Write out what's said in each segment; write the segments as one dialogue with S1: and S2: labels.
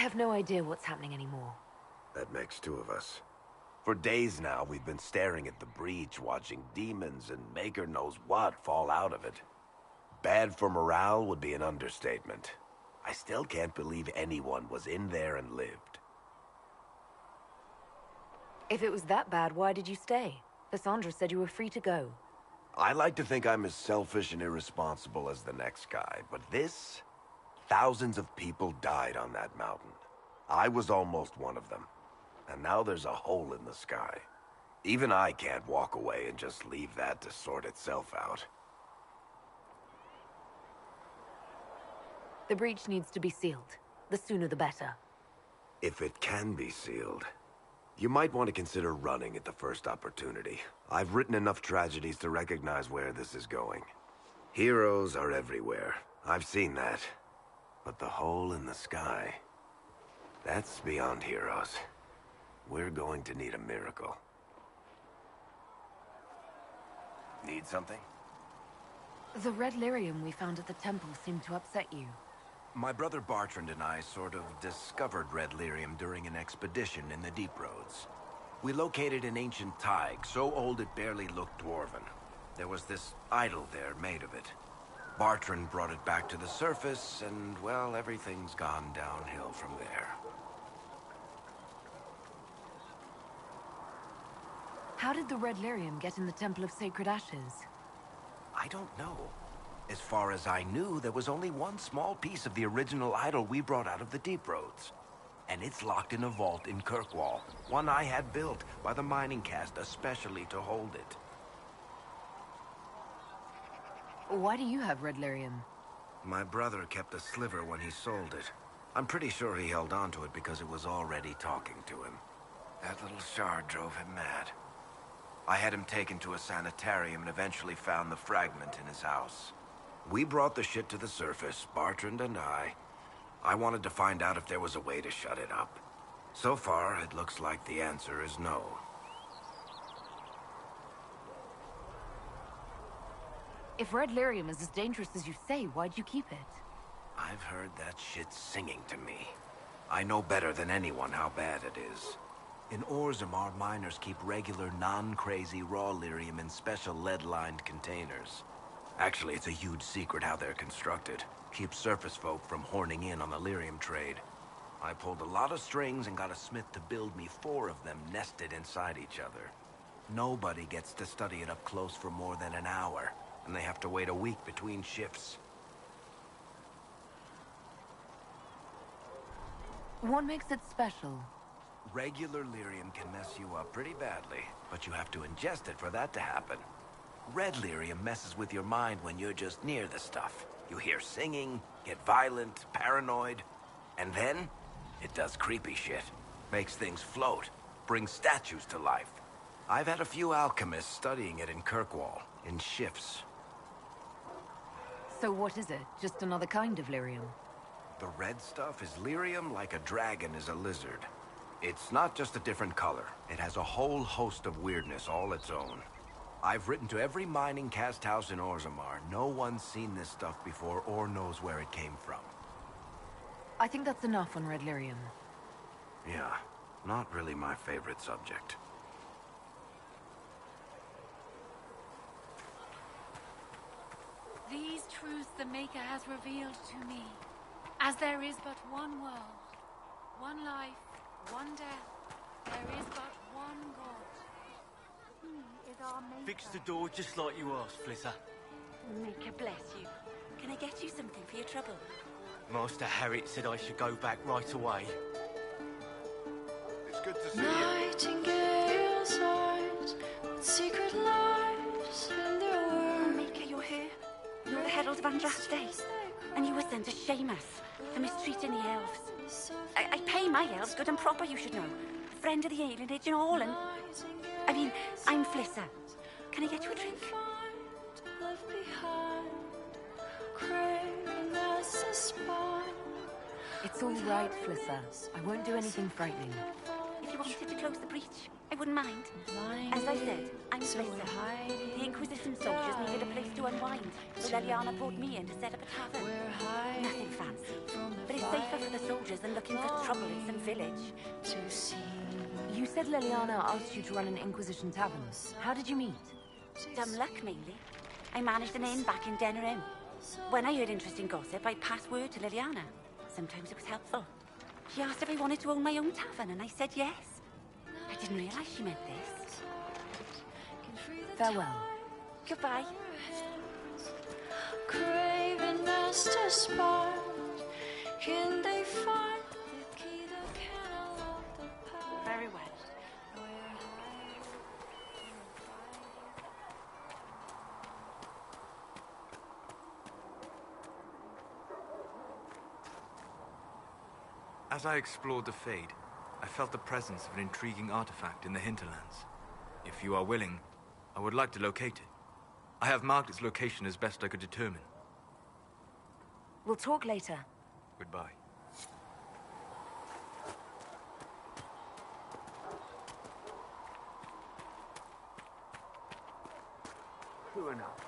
S1: have no idea what's happening anymore.
S2: That makes two of us. For days now, we've been staring at the breach, watching demons and maker knows what fall out of it. Bad for morale would be an understatement. I still can't believe anyone was in there and lived.
S1: If it was that bad, why did you stay? Cassandra said you were free to go.
S2: I like to think I'm as selfish and irresponsible as the next guy, but this... Thousands of people died on that mountain. I was almost one of them. And now there's a hole in the sky. Even I can't walk away and just leave that to sort itself out.
S1: The breach needs to be sealed. The sooner the better.
S2: If it can be sealed, you might want to consider running at the first opportunity. I've written enough tragedies to recognize where this is going. Heroes are everywhere. I've seen that. But the hole in the sky... that's beyond heroes. We're going to need a miracle. Need something?
S1: The red lyrium we found at the temple seemed to upset you.
S2: My brother Bertrand and I sort of discovered red lyrium during an expedition in the deep roads. We located an ancient thaig, so old it barely looked dwarven. There was this idol there made of it. Bertrand brought it back to the surface, and, well, everything's gone downhill from there.
S1: How did the red lyrium get in the Temple of Sacred Ashes?
S2: I don't know. As far as I knew, there was only one small piece of the original idol we brought out of the deep roads. And it's locked in a vault in Kirkwall, one I had built by the mining cast especially to hold it.
S1: Why do you have red lyrium?
S2: My brother kept a sliver when he sold it. I'm pretty sure he held on to it because it was already talking to him. That little shard drove him mad. I had him taken to a sanitarium and eventually found the fragment in his house. We brought the shit to the surface, Bertrand and I. I wanted to find out if there was a way to shut it up. So far, it looks like the answer is no.
S1: If red lyrium is as dangerous as you say, why'd you keep it?
S2: I've heard that shit singing to me. I know better than anyone how bad it is. In Orzammar, miners keep regular, non-crazy raw lyrium in special lead-lined containers. Actually, it's a huge secret how they're constructed. Keeps surface folk from horning in on the lyrium trade. I pulled a lot of strings and got a smith to build me 4 of them nested inside each other. Nobody gets to study it up close for more than an hour, and they have to wait a week between shifts.
S1: What makes it special?
S2: Regular lyrium can mess you up pretty badly, but you have to ingest it for that to happen. Red lyrium messes with your mind when you're just near the stuff. You hear singing, get violent, paranoid, and then it does creepy shit. Makes things float, brings statues to life. I've had a few alchemists studying it in Kirkwall, in shifts.
S1: So what is it? Just another kind of lyrium?
S2: The red stuff is lyrium like a dragon is a lizard. It's not just a different color. It has a whole host of weirdness all its own. I've written to every mining cast house in Orzammar. No one's seen this stuff before or knows where it came from.
S1: I think that's enough on red lyrium.
S2: Yeah, not really my favorite subject.
S3: These truths the Maker has revealed to me. As there is but one world, one life, one death, there is but one God.
S4: He is our Maker.
S5: Fix the door just like you asked, Flitter.
S4: Maker bless you. Can I get you something for your trouble?
S5: Master Harriet said I should go back right away.
S2: It's good to see you.
S6: Nightingale's eyes, what secret lies in their words.
S4: Maker, you're here. You're the herald of Andraste. And you were sent to shame us for mistreating the elves. I pay my elves good and proper, you should know. Friend of the alienage and all, and... I mean, I'm Flisser. Can I get you a drink?
S6: Left behind, craving as a spine.
S1: It's all right, Flisser. I won't do anything frightening.
S4: If you wanted to close the breach, I wouldn't mind. As I said, I'm
S6: So we're
S4: Spencer.
S6: hiding
S4: The Inquisition soldiers needed a place to unwind, so Leliana brought me in to set up a tavern.
S6: We're hiding
S4: Nothing fancy,
S6: from the
S4: but it's safer for the soldiers than looking for trouble in some village.
S6: to see.
S1: You said Leliana asked you to run an Inquisition tavern. How did you meet?
S4: Dumb luck, mainly. I managed an inn back in Denerim. When I heard interesting gossip, I'd pass word to Liliana. Sometimes it was helpful. She asked if I wanted to own my own tavern, and I said yes. I didn't realize she meant this.
S1: Farewell.
S4: Goodbye.
S6: Craving master spark. Can they find the key that can unlock the past?
S4: Very well.
S7: As I explored the Fade, I felt the presence of an intriguing artifact in the hinterlands. If you are willing, I would like to locate it. I have marked its location as best I could determine.
S1: We'll talk later.
S7: Goodbye.
S2: True enough.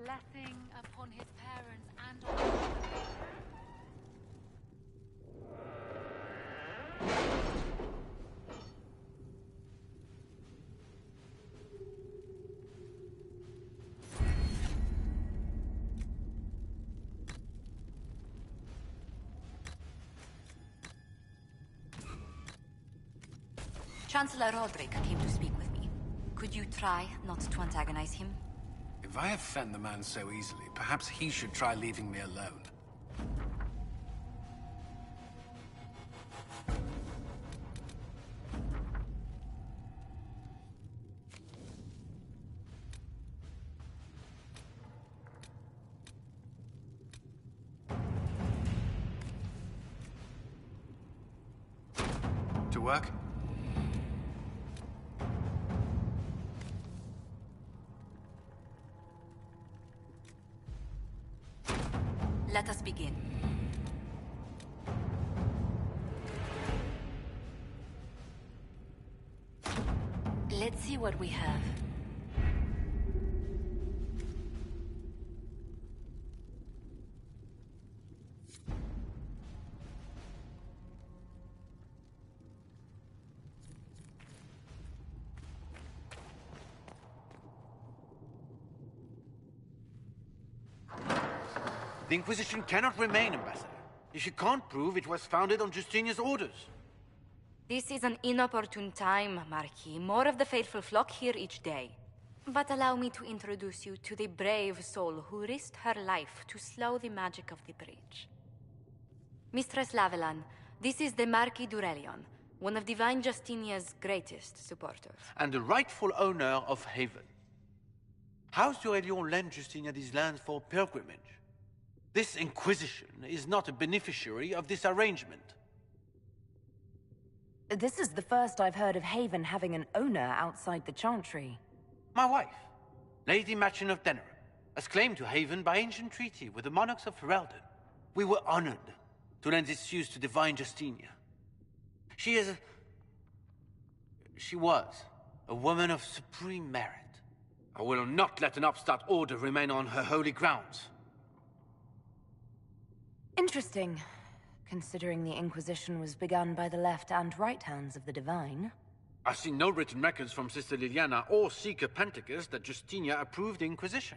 S3: Blessing upon his parents and on his mother.
S8: Chancellor Roderick came to speak with me. Could you try not to antagonize him?
S9: If I offend the man so easily, perhaps he should try leaving me alone. To work?
S8: Let us begin. Let's see what we have.
S10: The Inquisition cannot remain, Ambassador, if you can't prove it was founded on Justinia's orders.
S8: This is an inopportune time, Marquis. More of the faithful flock here each day. But allow me to introduce you to the brave soul who risked her life to slow the magic of the breach. Mistress Lavelan, this is the Marquis d'Aurelion, one of Divine Justinia's greatest supporters.
S10: And the rightful owner of Haven. House d'Aurelion lent Justinia these lands for pilgrimage. This Inquisition is not a beneficiary of this arrangement.
S1: This is the first I've heard of Haven having an owner outside the Chantry.
S10: My wife, Lady Machin of Denerim, has claimed to Haven by ancient treaty with the monarchs of Ferelden. We were honored to lend its use to Divine Justinia. She was a woman of supreme merit. I will not let an upstart order remain on her holy grounds.
S1: Interesting. considering the Inquisition was begun by the left and right hands of the Divine.
S10: I've seen no written records from Sister Liliana or Seeker Penticus that Justinia approved the Inquisition.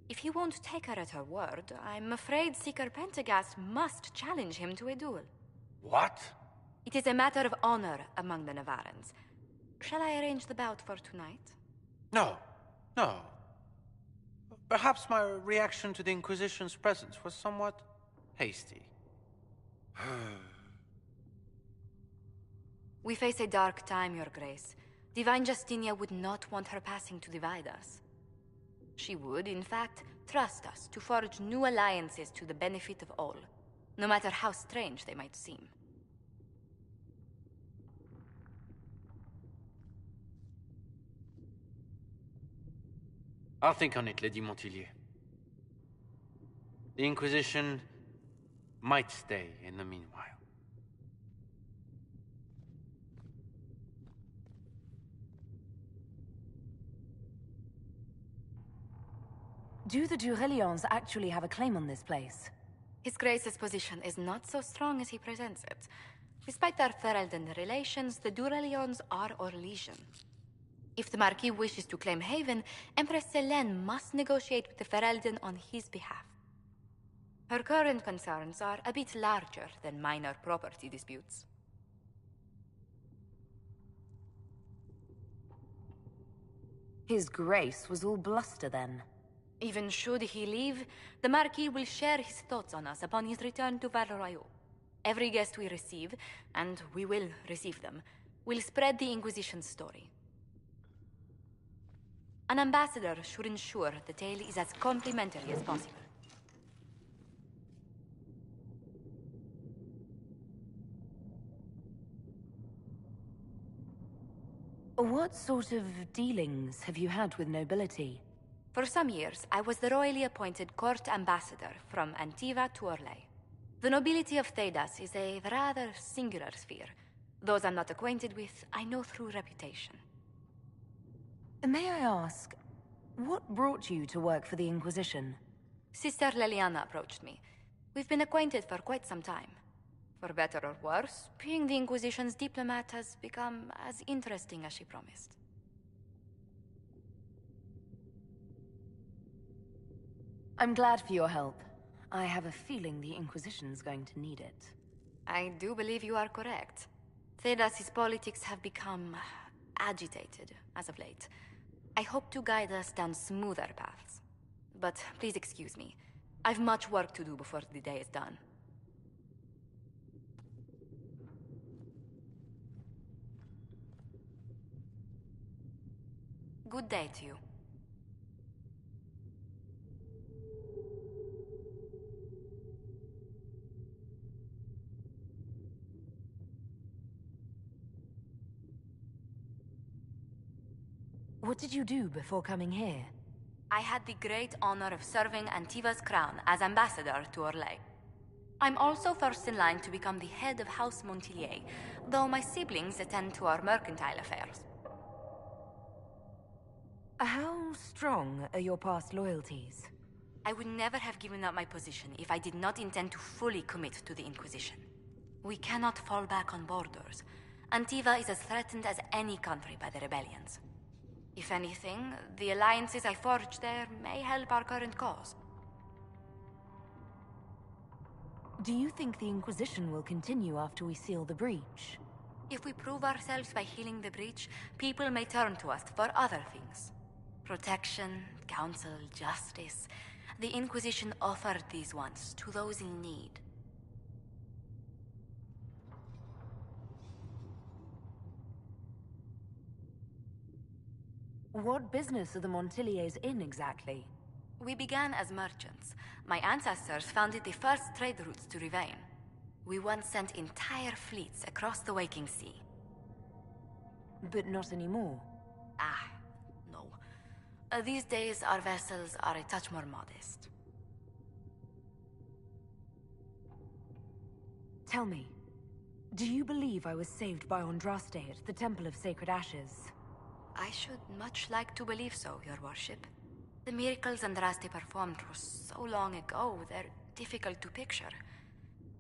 S8: If you won't take her at her word, I'm afraid Seeker Pentagast must challenge him to a duel.
S10: What?
S8: It is a matter of honor among the Navarrans. Shall I arrange the bout for tonight?
S10: No. No. Perhaps my reaction to the Inquisition's presence was somewhat hasty.
S8: We face a dark time, Your Grace. Divine Justinia would not want her passing to divide us. She would, in fact, trust us to forge new alliances to the benefit of all, no matter how strange they might seem.
S10: I'll think on it, Lady Montilyet. The Inquisition might stay in the meanwhile.
S1: Do the Durelions actually have a claim on this place?
S8: His Grace's position is not so strong as he presents it. Despite their Ferelden relations, the Durelions are our legion. If the Marquis wishes to claim Haven, Empress Selene must negotiate with the Ferelden on his behalf. Her current concerns are a bit larger than minor property disputes.
S1: His Grace was all bluster then.
S8: Even should he leave, the Marquis will share his thoughts on us upon his return to Val Royeaux. Every guest we receive, and we will receive them, will spread the Inquisition's story. An ambassador should ensure the tale is as complimentary as possible.
S1: What sort of dealings have you had with nobility?
S8: For some years, I was the royally appointed court ambassador from Antiva to Orlais. The nobility of Thedas is a rather singular sphere. Those I'm not acquainted with, I know through reputation.
S1: May I ask, what brought you to work for the Inquisition?
S8: Sister Liliana approached me. We've been acquainted for quite some time. For better or worse, being the Inquisition's diplomat has become as interesting as she promised.
S1: I'm glad for your help. I have a feeling the Inquisition's going to need it.
S8: I do believe you are correct. Thedas' politics have become agitated as of late. I hope to guide us down smoother paths. But please excuse me. I've much work to do before the day is done. Good day to you.
S1: What did you do before coming here?
S8: I had the great honor of serving Antiva's crown as ambassador to Orlais. I'm also first in line to become the head of House Montilyet, though my siblings attend to our mercantile affairs.
S1: How strong are your past loyalties?
S8: I would never have given up my position if I did not intend to fully commit to the Inquisition. We cannot fall back on borders. Antiva is as threatened as any country by the rebellions. If anything, the alliances I forged there may help our current cause.
S1: Do you think the Inquisition will continue after we seal the breach?
S8: If we prove ourselves by healing the breach, people may turn to us for other things. Protection, counsel, justice. The Inquisition offered these once to those in need.
S1: What business are the Montilyets in exactly?
S8: We began as merchants. My ancestors founded the first trade routes to Rivain. We once sent entire fleets across the Waking Sea.
S1: But not anymore.
S8: No. These days, our vessels are a touch more modest.
S1: Tell me, do you believe I was saved by Andraste at the Temple of Sacred Ashes?
S8: I should much like to believe so, Your Worship. The miracles Andraste performed were so long ago, they're difficult to picture.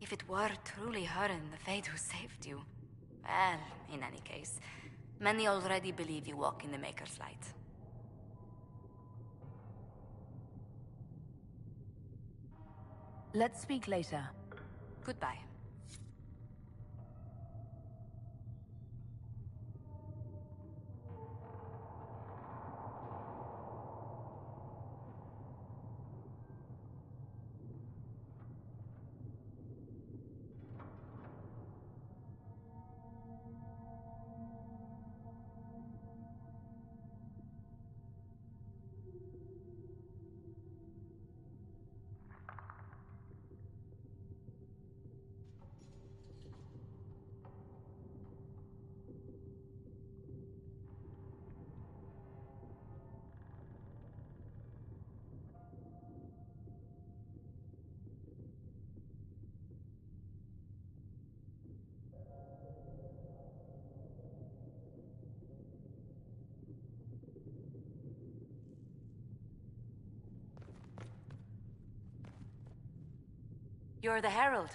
S8: If it were truly her and the Fate who saved you, well, in any case, many already believe you walk in the Maker's light.
S1: Let's speak later.
S8: Goodbye.
S11: You're the Herald.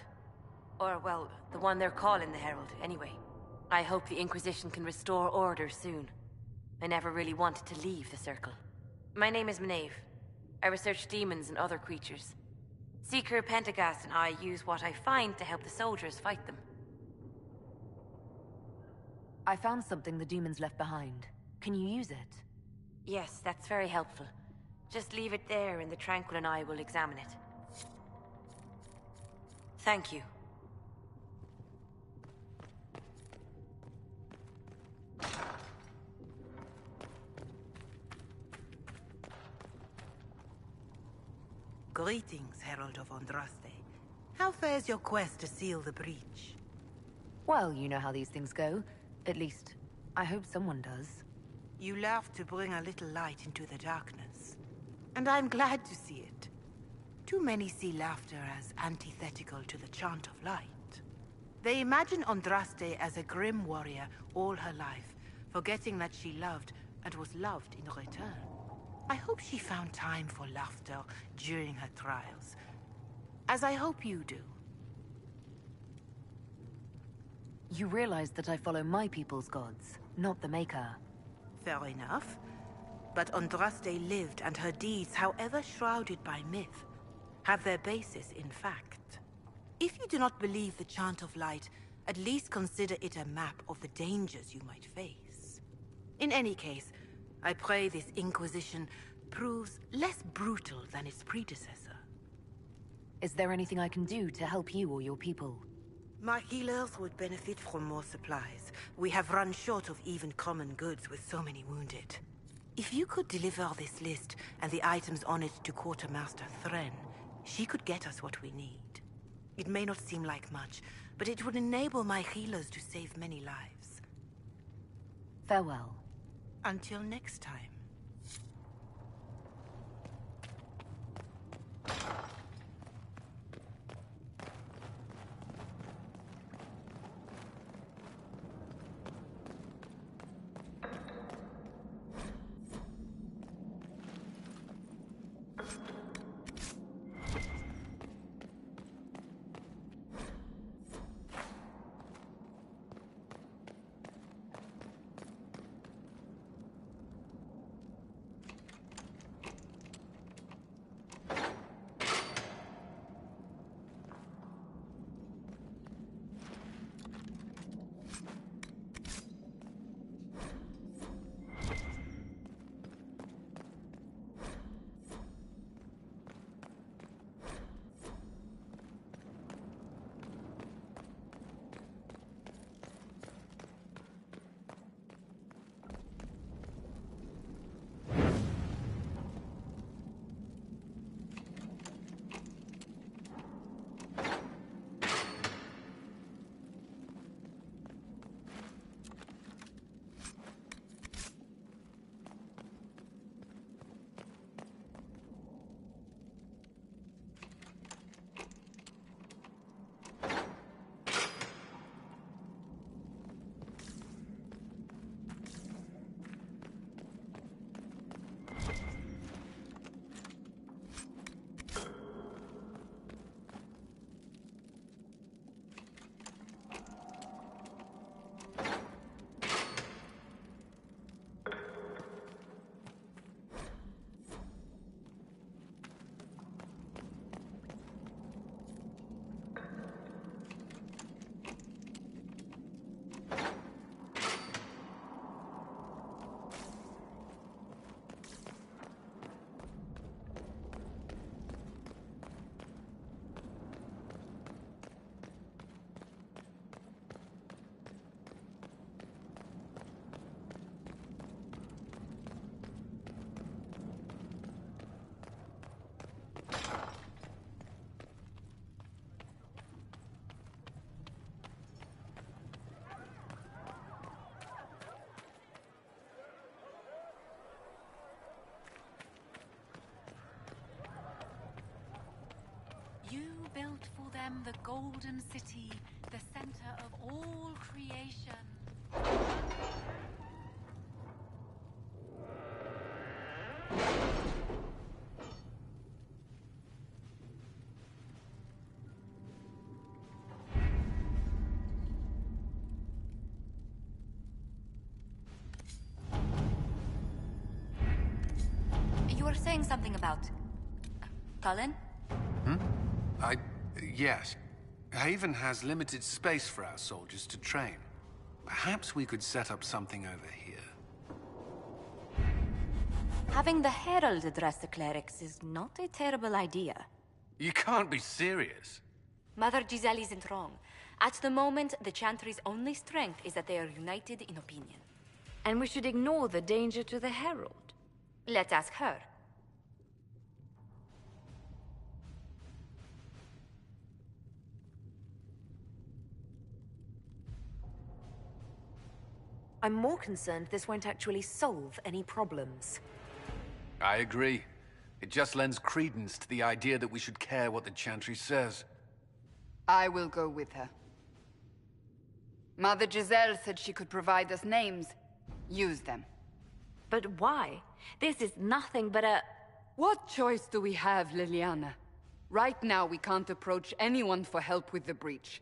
S11: Or, well, the one they're calling the Herald, anyway. I hope the Inquisition can restore order soon. I never really wanted to leave the Circle. My name is Maeve. I research demons and other creatures. Seeker Pentagast and I use what I find to help the soldiers fight them.
S1: I found something the demons left behind. Can you use it?
S11: Yes, that's very helpful. Just leave it there and the Tranquil and I will examine it. Thank you.
S12: Greetings, Herald of Andraste. How fares your quest to seal the breach?
S1: Well, you know how these things go. At least, I hope someone does.
S12: You laugh to bring a little light into the darkness. And I'm glad to see it. Too many see laughter as antithetical to the chant of light. They imagine Andraste as a grim warrior all her life, forgetting that she loved and was loved in return. I hope she found time for laughter during her trials, as I hope you do.
S1: You realize that I follow my people's gods, not the Maker.
S12: Fair enough. But Andraste lived, and her deeds, however shrouded by myth, have their basis in fact. If you do not believe the Chant of Light, at least consider it a map of the dangers you might face. In any case, I pray this Inquisition proves less brutal than its predecessor.
S1: Is there anything I can do to help you or your people?
S12: My healers would benefit from more supplies. We have run short of even common goods with so many wounded. If you could deliver this list and the items on it to Quartermaster Thren, she could get us what we need. It may not seem like much, but it would enable my healers to save many lives.
S1: Farewell.
S12: Until next time.
S3: built for them the Golden City, the center of all creation.
S8: You were saying something about... Cullen?
S9: Yes. Haven has limited space for our soldiers to train. Perhaps we could set up something over here.
S8: Having the Herald address the clerics is not a terrible idea.
S9: You can't be serious.
S8: Mother Giselle isn't wrong. At the moment, the Chantry's only strength is that they are united in opinion.
S1: And we should ignore the danger to the Herald.
S8: Let's ask her.
S11: I'm more concerned this won't actually solve any problems.
S9: I agree. It just lends credence to the idea that we should care what the Chantry says.
S13: I will go with her. Mother Giselle said she could provide us names. Use them.
S1: But why? This is nothing but a...
S13: What choice do we have, Liliana? Right now, we can't approach anyone for help with the breach.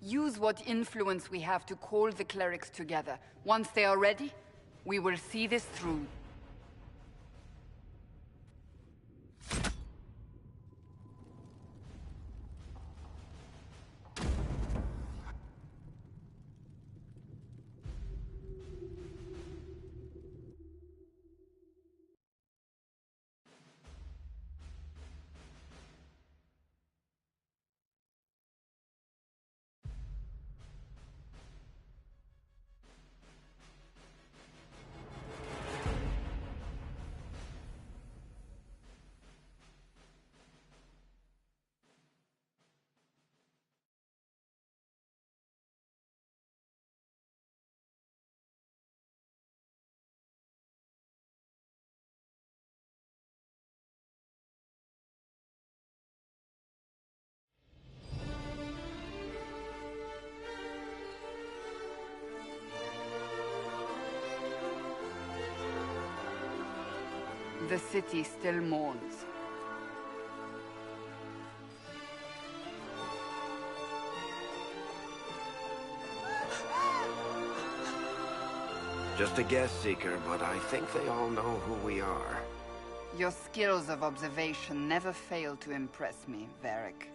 S13: Use what influence we have to call the clerics together. Once they are ready, we will see this through. The city still mourns.
S2: Just a guess, Seeker, but I think they all know who we are.
S13: Your skills of observation never fail to impress me, Varric.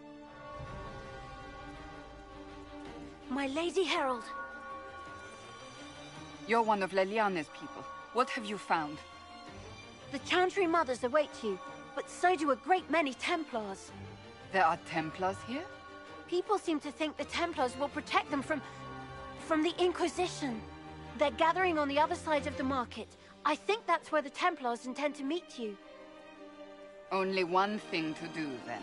S4: My Lady Herald.
S13: You're one of Leliane's people. What have you found?
S4: The Chantry Mothers await you, but so do a great many Templars.
S13: There are Templars here?
S4: People seem to think the Templars will protect them from the Inquisition. They're gathering on the other side of the market. I think that's where the Templars intend to meet you.
S13: Only one thing to do, then.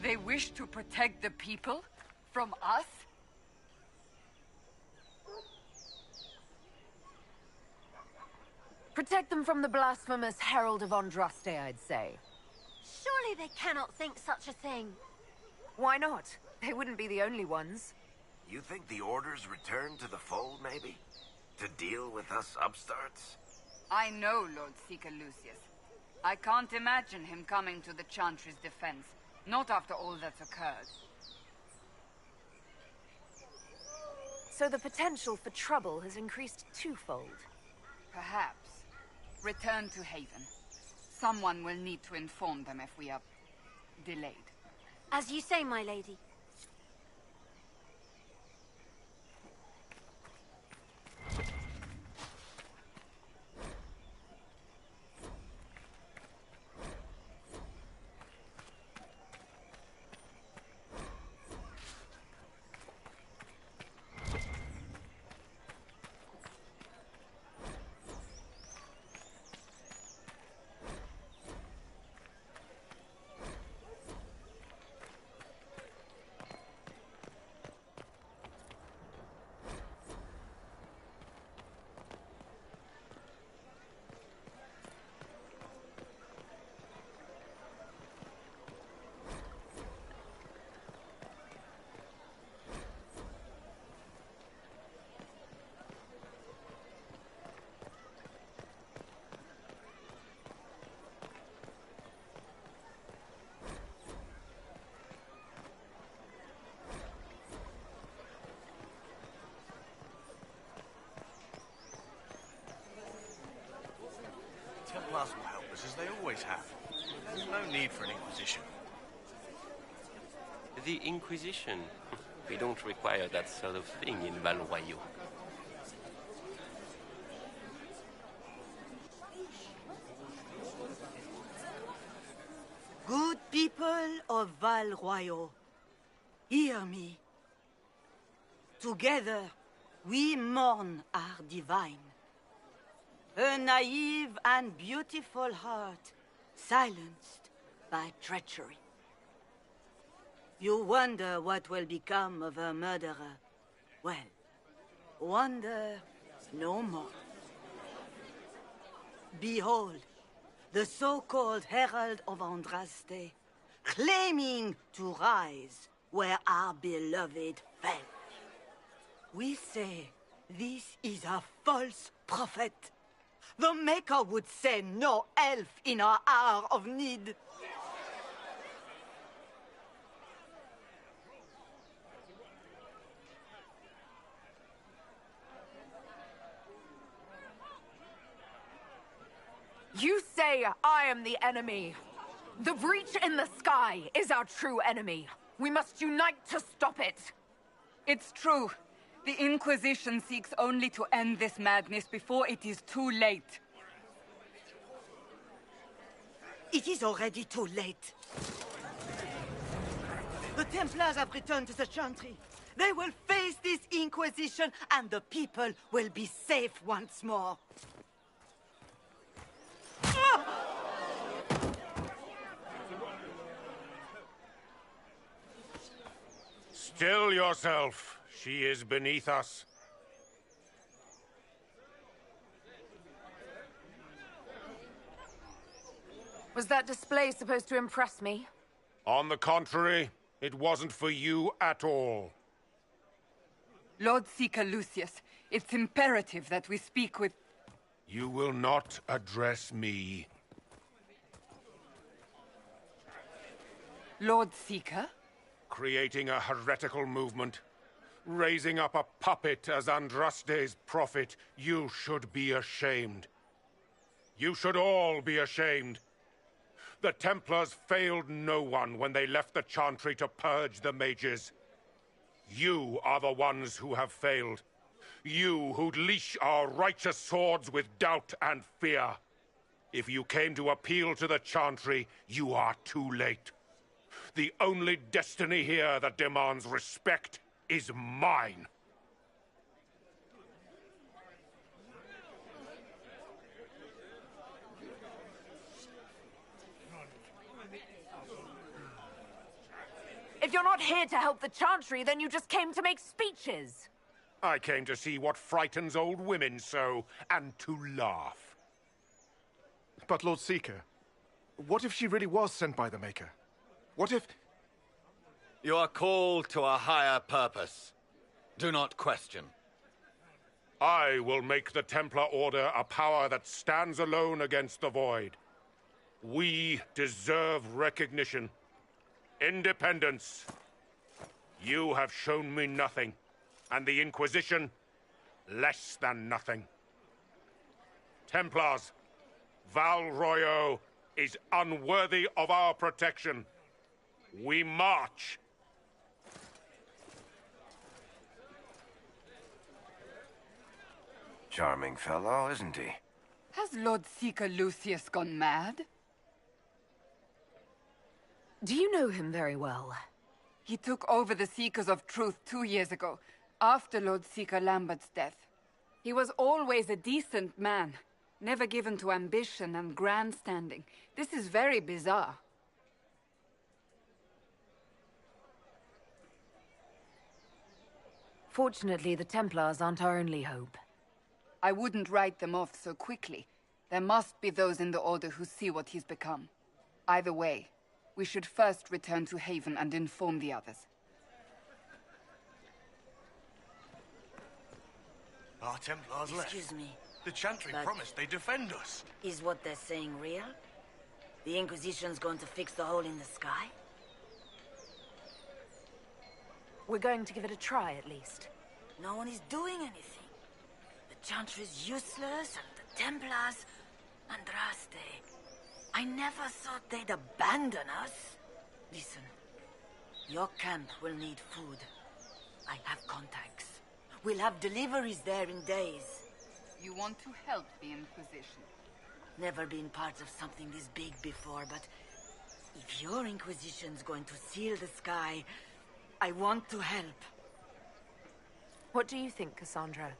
S13: They wish to protect the people? From us?
S11: Protect them from the blasphemous Herald of Andraste, I'd say.
S4: Surely they cannot think such a thing.
S11: Why not? They wouldn't be the only ones.
S2: You think the Order's return to the fold, maybe? To deal with us upstarts?
S13: I know Lord Seeker Lucius. I can't imagine him coming to the Chantry's defense, not after all that's occurred.
S11: So the potential for trouble has increased twofold.
S13: Perhaps. Return to Haven. Someone will need to inform them if we are delayed.
S4: As you say, my lady.
S14: always have. There's no need for an Inquisition.
S15: The Inquisition? We don't require that sort of thing in Val Royaux.
S16: Good people of Val Royaux, hear me. Together, we mourn our divine. Her naive and beautiful heart silenced by treachery. You wonder what will become of her murderer. Well, wonder no more. Behold, the so-called Herald of Andraste, claiming to rise where our beloved fell. We say this is a false prophet. The Maker would send no elf in our hour of need.
S17: You say I am the enemy. The breach in the sky is our true enemy. We must unite to stop it.
S13: It's true. The Inquisition seeks only to end this madness before it is too late.
S16: It is already too late. The Templars have returned to the Chantry. They will face this Inquisition, and the people will be safe once more.
S18: Still yourself. She is beneath us.
S17: Was that display supposed to impress me?
S18: On the contrary, it wasn't for you at all.
S13: Lord Seeker Lucius, it's imperative that we speak with...
S18: You will not address me.
S13: Lord Seeker?
S18: Creating a heretical movement. Raising up a puppet as Andraste's prophet. You should be ashamed. You should all be ashamed. The Templars failed no one when they left the Chantry to purge the mages. You are the ones who have failed. You who'd leash our righteous swords with doubt and fear. If you came to appeal to the Chantry, you are too late. The only destiny here that demands respect is mine.
S17: If you're not here to help the Chantry, then you just came to make speeches.
S18: I came to see what frightens old women so, and to laugh.
S19: But Lord Seeker, what if she really was sent by the Maker? What if...
S14: You are called to a higher purpose. Do not question.
S18: I will make the Templar Order a power that stands alone against the Void. We deserve recognition. Independence. You have shown me nothing, and the Inquisition, less than nothing. Templars, Val Royaux is unworthy of our protection. We march.
S2: Charming fellow, isn't he?
S13: Has Lord Seeker Lucius gone mad?
S17: Do you know him very well?
S13: He took over the Seekers of Truth 2 years ago, after Lord Seeker Lambert's death. He was always a decent man, never given to ambition and grandstanding. This is very bizarre.
S1: Fortunately, the Templars aren't our only hope.
S13: I wouldn't write them off so quickly. There must be those in the Order who see what he's become. Either way, we should first return to Haven and inform the others.
S14: Our Templars left.
S16: Excuse me.
S14: The Chantry
S16: but
S14: promised they'd defend us.
S16: Is what they're saying real? The Inquisition's going to fix the hole in the sky?
S1: We're going to give it a try, at least.
S16: No one is doing anything. The Chantry's useless, and the Templars... Andraste. I never thought they'd abandon us. Listen, your camp will need food. I have contacts. We'll have deliveries there in days.
S13: You want to help the Inquisition?
S16: Never been part of something this big before, but if your Inquisition's going to seal the sky, I want to help.
S11: What do you think, Cassandra?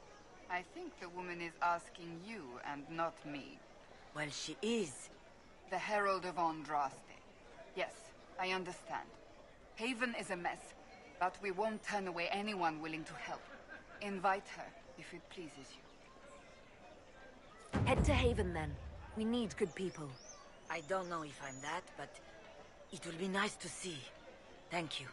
S13: I think the woman is asking you and not me.
S16: Well, she is.
S13: The Herald of Andraste. Yes, I understand. Haven is a mess, but we won't turn away anyone willing to help. Invite her, if it pleases you.
S1: Head to Haven, then. We need good people.
S16: I don't know if I'm that, but it will be nice to see. Thank you.